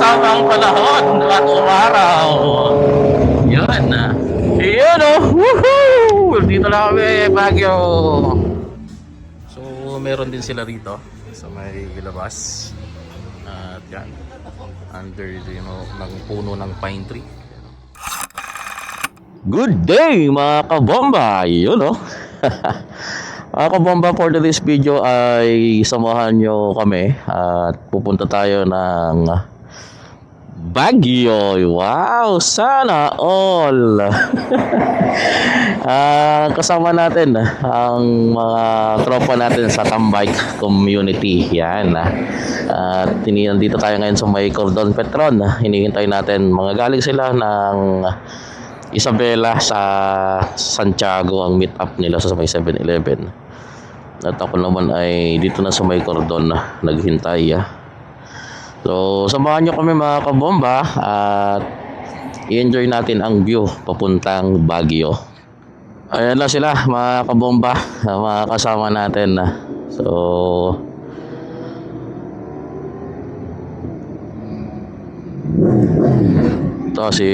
tamang panahon at umaraw. Yun na. Yun o. Woohoo! Dito na kami, Baguio. So, meron din sila rito sa may labas. At yan. Under ng puno ng pine tree. Good day mga kabomba! Yun o. Mga kabomba, for today's video ay samahan nyo kami at pupunta tayo ng Baguio. Wow! Sana all! Kasama natin ang mga tropa natin sa Tambike community. Yan. At nandito tayo ngayon sa may Cordon Petron. Hinihintay natin, mga galing sila ng Isabela sa Santiago ang meet up nila sa may 7-Eleven. At ako naman ay dito na sa may Cordon na naghintay. So samahan nyo kami mga kabomba at i-enjoy natin ang view papuntang Baguio. Ayan na sila mga kabomba, mga kasama natin. So ito si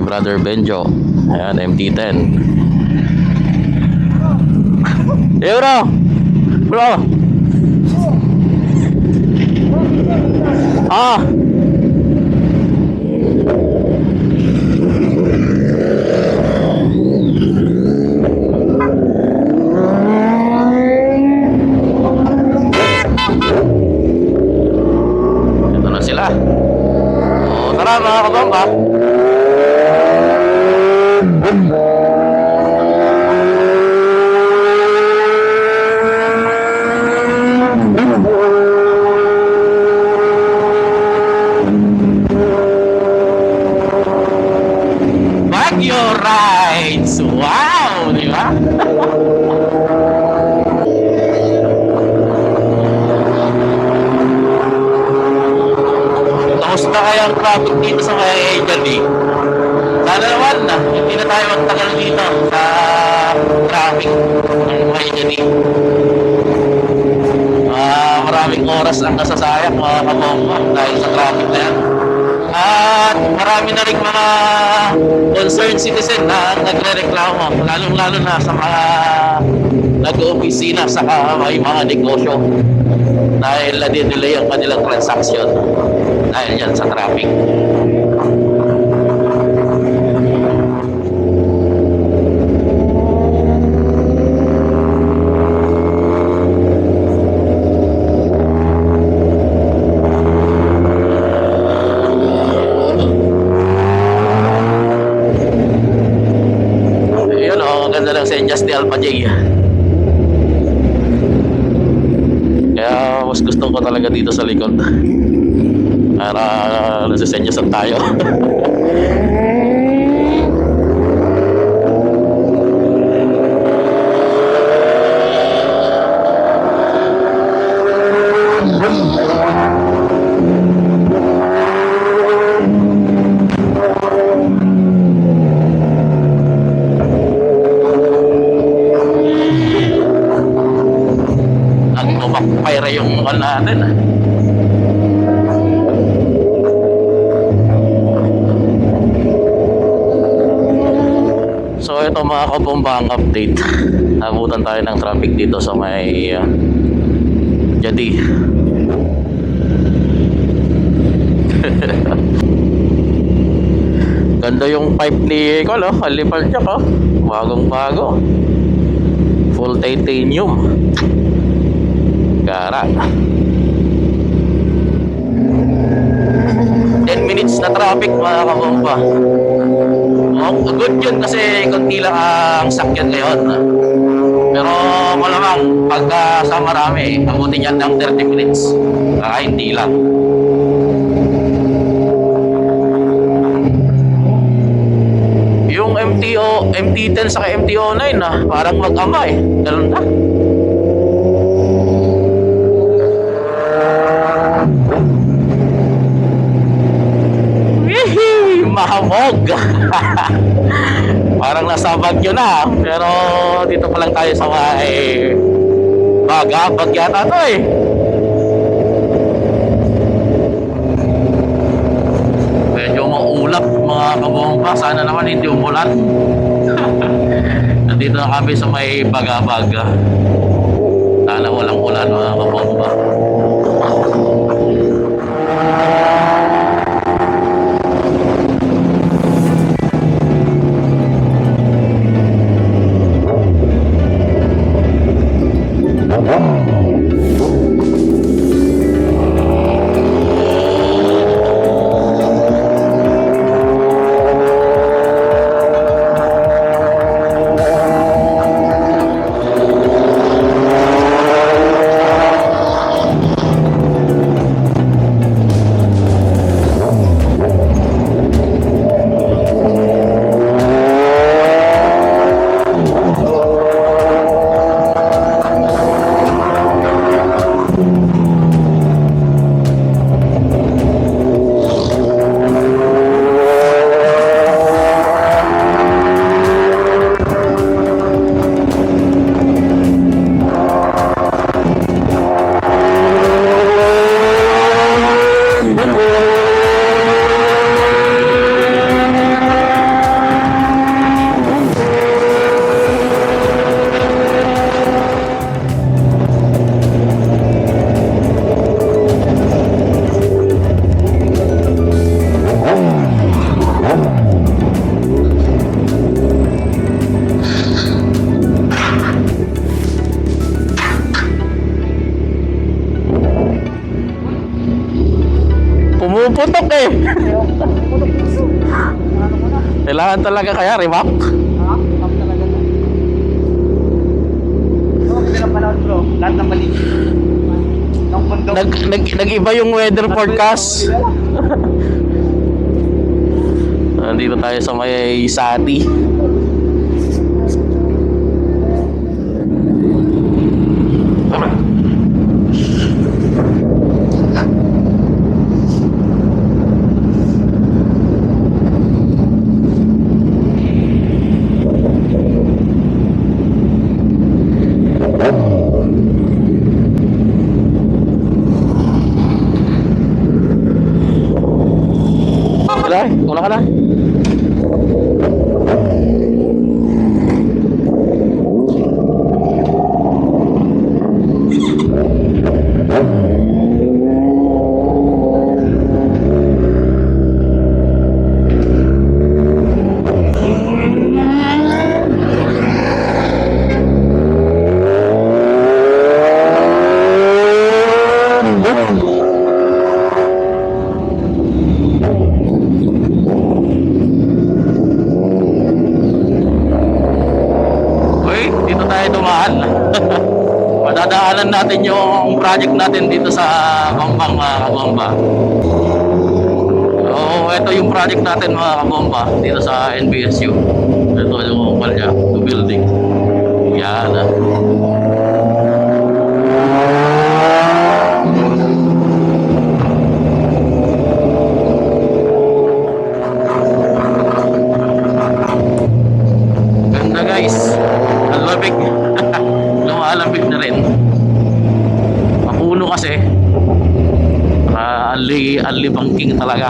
Brother Benjo. Ayan, MT-10. Hey bro! Ito na sila. O, tara mga kabomba. Baguio rides! Wow! Di ba? Kamusta kaya ang traffic dito sa may Jollibee? Sana naman hindi na tayo magtagal dito sa traffic ng may Jollibee. Maraming oras ang nasasayang mga kabomba dahil sa traffic na yan. At marami na rin mga concerned citizen na nagre-reklamo, lalong-lalo na sa mga nag-opisina sa may mga negosyo dahil na-delay ang kanilang transaksyon dahil yan sa traffic. Senyas ni Alpha J. Kaya mas gusto ko talaga dito sa likod para nasisenyasan tayo. Payra yung natin. So ito mga kabomba ang update. Nabutan tayo ng traffic dito sa may Jadi. Ganda yung pipe ni Col, Halipal Jack, bagong bago, full titanium. Gara. 10 minutes na traffic mga kabomba. Good yun kasi konti lang ang sakyan ngayon. Pero malamang pagka sa marami, abutin yan ng 30 minutes. Hindi lang. Yung MT-10 sa MT-09 parang mag-ama Ganun na. Mahamog. Parang nasa Baguio na, pero dito pa lang tayo sa may Bagabag yata to ulan. Nandito na kami sa may Bagabag. Sana walang ulan mga kabomba. Pumuputok eh. Kailangan talaga kaya remap? Lahat ng mali. Nag-iba yung weather forecast. Nandito tayo sa may Sati. Wala ka na. Madadaanan natin yung project natin dito sa Bambang mga kabomba. So, ito yung project natin mga kabomba dito sa NBSU. Ito yung palya, yung building. Yan. Ganda guys. Ang labig. Lumalabig na rin. Mapuno kasi. Ali bangking talaga.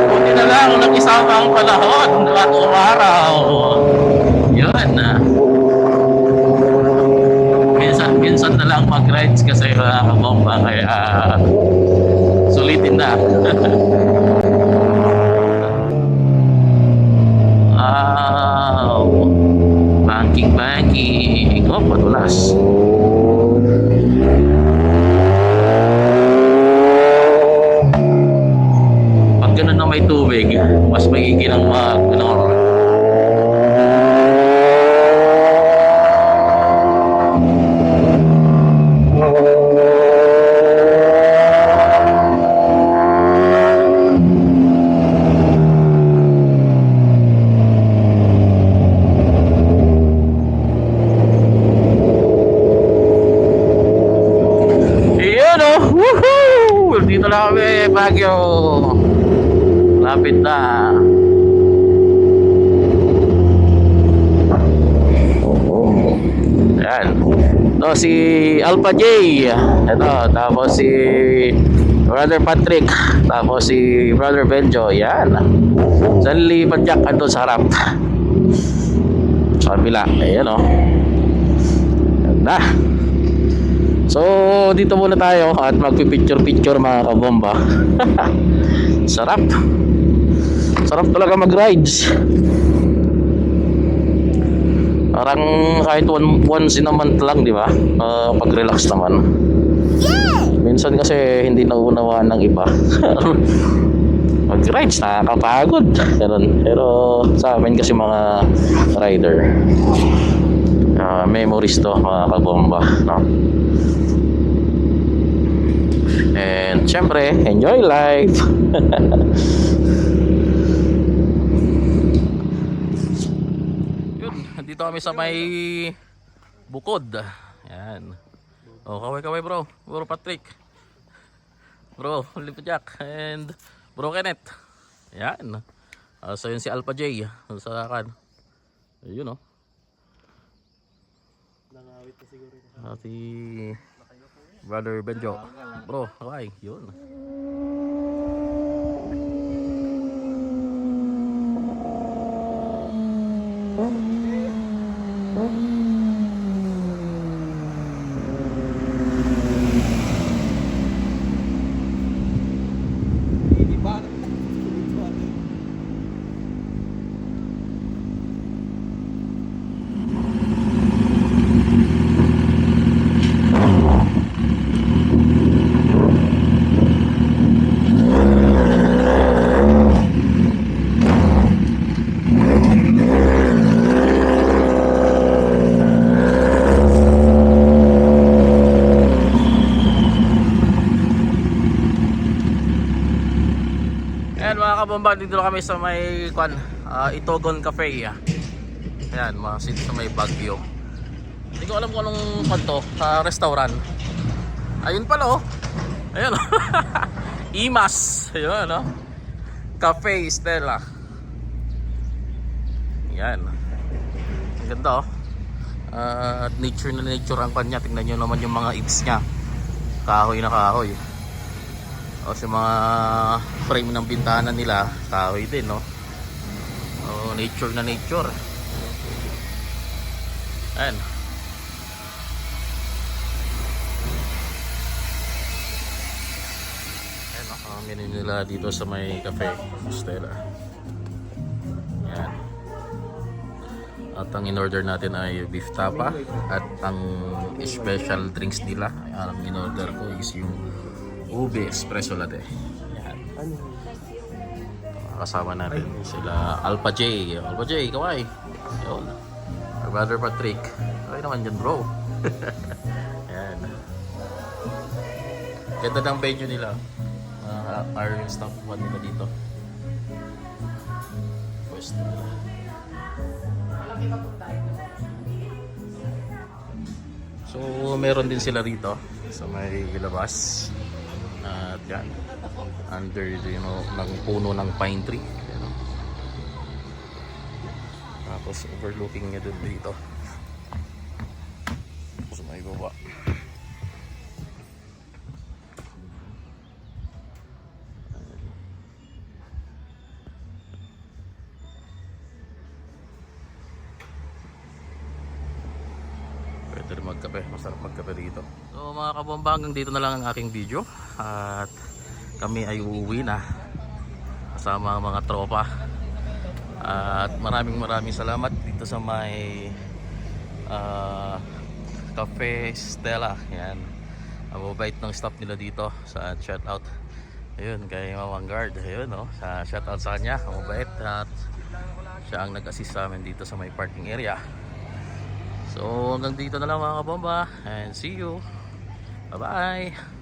Buti na lang nag-isama ang panahon at umaraw. Yun. Minsan na lang mag-rides kasi mga kabomba. Kaya sulitin na. Banking. Oh, padulas. Pag ganun na may tubig, mas magiging ang mag-nor. Dito na kami, Baguio. Lapit na. Ayan. Ito si Alpha J. Ito, tapos si Brother Patrick, tapos si Brother Benjo, yan. Sanli Padyak andun sa harap. Sa kabila, ayan o. Ganda. So, dito muna tayo at magpipicture-picture mga kabomba. Sarap. Sarap talaga mag-rides. Parang kahit once in a month lang, di ba? Pag-relax naman. Minsan kasi hindi naunawaan ng iba. Mag-rides, nakakapagod. Ganun. Pero sa amin kasi mga rider, memories to mga kabomba, no? And syempre, enjoy life. Yun, dito kami sa may bukod. Yan. Oh, kaway bro. Bro Patrick. Bro Lipajak and Bro Kenneth. Yan. So yun si Alpha J sa kan. Ayun oh. Nangawit na siguro. Si Brother Benjo. Bro, kaway. Yun. Ayan mga kabomba, dito kami sa may Itogon Cafe. Ayan, mga sit sa may Baguio. Hindi ko alam kung anong kanto, restaurant. Ayun pala oh. Ayun oh. Imas. Ayun oh. Cafe Stella. Ayan. Ang ganda oh. At nature na nature ang kanya. Tingnan nyo naman yung mga ibs nya. Kahoy na kahoy. O sa mga frame ng bintana nila, kahoy din, no? O, nature na nature. Ayan. Ayan, no? Ang menu nila dito sa may cafe Stella. Ayan. At ang in-order natin ay beef tapa. At ang special drinks nila, ang in-order ko is yung ube espresso latte. Yan. Kasama natin sila Alpha J. Alpha J, kaway. Yun. Our brother Patrick. Okay naman dyan bro. Yan. Ganda ng venue nila. Our staff one nila dito. Pwesto nila. So meron din sila rito sa may labas. At yan, under ng puno ng pine tree, you know? Tapos overlooking niya dun dito sa may baba. Pwede rin magkape, masarap magkape dito. So mga kabomba, hanggang dito na lang ang aking video. At kami ay uuwi na kasama ang mga tropa. At maraming salamat dito sa may Cafe Stella. Yan. Ang mabait ng staff nila dito. Sa shoutout. Ayun, kay Mamang Guard. Ayun, no? Sa shoutout sa kanya. Ang mabait. At siya ang nag-assist sa amin dito sa may parking area. So hanggang dito na lang mga kabomba. And see you. Bye bye.